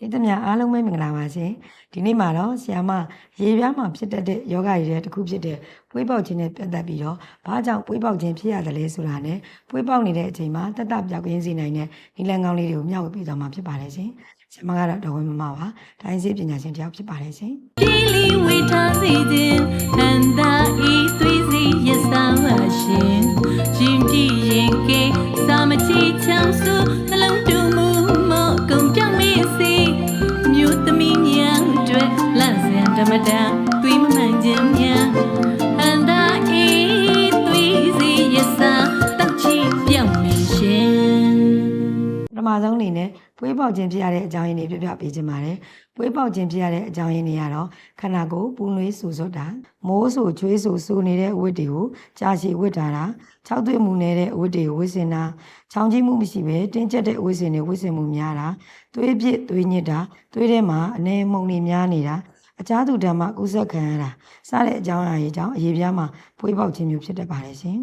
ဒီတမအားလုံးပဲမင်္ဂလာပါရှင်ဒီနေ့မှာတော့ဆရာမရေပြားမှာဖြစ်တတ်တဲ့ယောဂရည်တွေတစ်ခုဖြစ်တဲ့ပွေးပေါက်ခြင်းနဲ့ပတ်သက်ပြီးတော့ဘာကြောင့်ပွေးပေါက်ခြင်းဖြစ်ရတယ်လဲဆိုတာနဲ့ပွေးပေါက်နေတဲ့အချိန်မှာတတ်ပြောက်ကင်းစေနိုင်တဲ့ဒီလန်ကောင်းလေးတွေကိုမျှဝေပေးသွားမှာဖြစ်ပါတယ်ရှင်ဆရာမကတော့တော်ဝင်မမပါတိုင်းစေပညာရှင်တယောက်ဖြစ်ပါတယ်ရှင်ဒီလီဝေထားစီခြင်းဟန်သာဤသွေးစီရစားပါရှင်ရင်ကြည့်ရင်ကဲစာမချီချောင်းစုနှလုံးတူမှုမောကုံပြောင်းမေးစီမြို့သမီးများအတွက်လန့်စင်ဓမ္မတာသွေးမမှန်ခြင်းများဟန်သာဤသွေးစီရစားတောက်ချီပြောင်းမေးရှင်ပထမဆုံးအနေနဲ့ပွေးပေါက်ခြင်းဖြစ်ရတဲ့အကြောင်းရင်းတွေပြပြပေးခြင်းပါတယ်ပွေးပေါက်ခြင်းဖြစ်ရတဲ့အကြောင်းရင်းတွေကတော့ခန္ဓာကိုယ်ပူနွေးဆူဆွတ်တာမိုးဆူချွေးဆူဆူနေတဲ့အဝတ်တွေကိုကြာရှည်ဝတ်တာခြောက်သွေးမှုနေတဲ့အဝတ်တွေကိုဝတ်ဆင်တာချောင်းကြီးမှုမရှိဘဲတင်းကျပ်တဲ့အဝတ်ဆင်တွေဝတ်ဆင်မှုများတာသွေးပြစ်သွေးညစ်တာသွေးထဲမှာအနေမှုန်တွေများနေတာအခြားသူဓမ္မကုသခံရတာစတဲ့အကြောင်းအရာတွေကြောင့်အရေးပြားမှာပွေးပေါက်ခြင်းမျိုးဖြစ်တတ်ပါတယ်ရှင်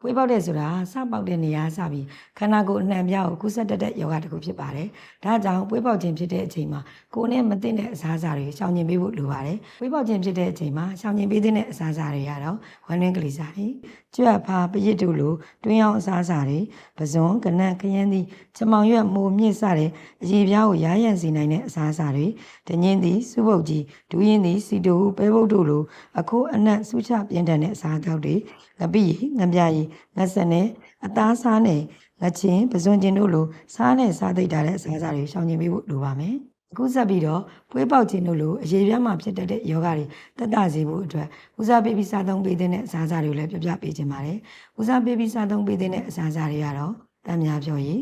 ပွေးပေါက်တဲ့ဆိုတာစပေါက်တဲ့နေရာစပြီးခန္ဓာကိုယ်အနှံ့ပြားကိုကုသတတ်တဲ့ယောဂတစ်ခုဖြစ်ပါတယ်။ဒါကြောင့်ပွေးပေါက်ခြင်းဖြစ်တဲ့အချိန်မှာကိုယ်နဲ့မသိတဲ့အစားအစာတွေရှောင်ကျဉ်ပေးဖို့လိုပါတယ်။ပွေးပေါက်ခြင်းဖြစ်တဲ့အချိန်မှာရှောင်ကျဉ်ပေးတဲ့အစားအစာတွေကတော့ဝမ်းတွင်းကလေးစားတွေကြွက်ဖာပရစ်တို့လိုတွင်းအောင်အစားအစာတွေပဇွန်ကနံ့ခရမ်းသီးချမောင်ရွက်မိုးမြင့်စတဲ့အရေပြားကိုရားရံစေနိုင်တဲ့အစားအစာတွေဒညင်းသီးစုပုတ်ကြီးဒူးရင်သီးစီတိုပဲပုတ်တို့လိုအခိုးအနံ့ဆူချပြင်းထန်တဲ့အစားအသောက်တွေငပိရီငပြရီငဆက်နဲ့အသားစားနဲ့ငချင်းပဇွန်ကျင်တို့လိုစားနဲ့စားသိပ်တာတဲ့အစားအစာတွေရှောင်ကျဉ်ပေးဖို့လိုပါမယ်အခုဆက်ပြီးတော့ပွေးပေါက်ခြင်းတို့လိုအရေးပြားမှာဖြစ်တတ်တဲ့ယောဂတွေတက်တာစေဖို့အတွက်ဦးစားပေးပြီးစားသုံးပေးတဲ့အစားအစာတွေကိုလည်းပြပြပေးခြင်းပါတယ်ဦးစားပေးပြီးစားသုံးပေးတဲ့အစားအစာတွေကတော့တမ်းများပြောရည်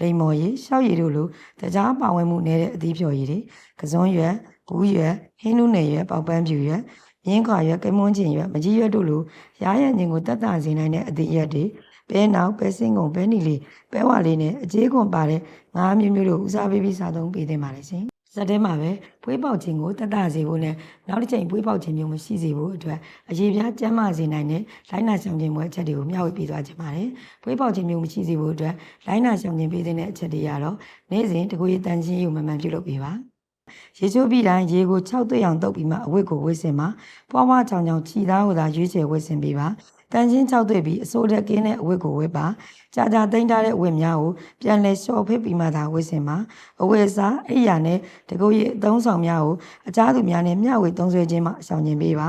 လိမ္မော်ရည်ရှောက်ရည်တို့လိုတကြားပါဝင်မှုနေတဲ့အသီးဖြော်ရည်တွေကစွန်းရွက်ဘူးရွက်ဟင်းနုနယ်ရွက်ပေါက်ပန်းဖြူရွက်ရင်းခွာရွက်ကမွန်းကျင်ရွက်မကြီးရွက်တို့လိုရားရံခြင်းကိုတက်တာစေနိုင်တဲ့အသီးရွက်တွေပဲနောက်ပဲစင်းကုန်ပဲနီလေးပဲဝါလေးနဲ့အကျေးခွန်ပါတဲ့ငါးမျိုးမျိုးတို့ဦးစားပေးပြီးစားသုံးပေးသင့်ပါတယ်ရှင်စက်တဲမှာပဲပွေးပေါက်ခြင်းကိုတက်တာစေဖို့နဲ့နောက်တစ်ချိန်ပွေးပေါက်ခြင်းမျိုးမရှိစေဖို့အတွက်အရေးပြားကျန်းမာစေနိုင်တဲ့လိုင်းနာဆောင်ခြင်းပွဲအချက်တွေကိုမျှဝေပေးသွားခြင်းပါတယ်ပွေးပေါက်ခြင်းမျိုးမရှိစေဖို့အတွက်လိုင်းနာဆောင်ခြင်းပေးတဲ့အချက်တွေကတော့နေ့စဉ်တကူရတန်ချင်းယူမှန်မှန်ပြုလုပ်ပေးပါရေချိုးပြီးတိုင်းရေကို6သွေးအောင်တုပ်ပြီးမှအဝတ်ကိုဝတ်ဆင်ပါပွားပွားချောင်ချောင်ခြီသားကိုသာရွေးချယ်ဝတ်ဆင်ပေးပါတန်ချင်း6သွေးပြီးအစိုးရကင်းတဲ့အဝတ်ကိုဝတ်ပါကြာကြာသိမ်းထားတဲ့အဝတ်များကိုပြန်လဲလျှော်ဖိတ်ပြီးမှသာဝတ်ဆင်ပါအဝတ်စားအိယာနဲ့တကုတ်ရအသုံးဆောင်များကိုအခြားသူများနဲ့မျှဝေသုံးစွဲခြင်းမှရှောင်ကျဉ်ပေးပါ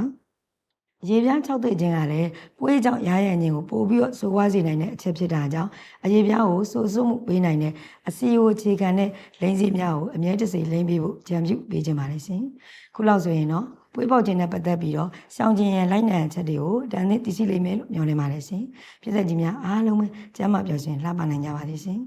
ရေပြား6သွေးခြင်းကလည်းပွေးကြောင့်ရားရံခြင်းကိုပို့ပြီးတော့ဆိုးဝါးစေနိုင်တဲ့အချက်ဖြစ်တာကြောင့်အရေပြားကိုစိုးစွမှုပေးနိုင်တဲ့အစီအိုအခြေခံတဲ့လိမ့်စီများကိုအမြဲတစေလိမ့်ပေးဖို့ကြံပြုပေးခြင်းပါလေရှင်ခုလောက်ဆိုရင်တော့ပွေးပေါက်ခြင်းနဲ့ပတ်သက်ပြီးတော့ရှောင်ကျဉ်ရန်လိုက်နိုင်တဲ့ချက်တွေကိုတန်သိသိရှိလိမ့်မယ်လို့မျှော်လင့်ပါတယ်ရှင်ဖြစ်သက်ကြီးများအားလုံးပဲကျမ်းမာပျော်ရွှင်လှပနိုင်ကြပါစေရှင်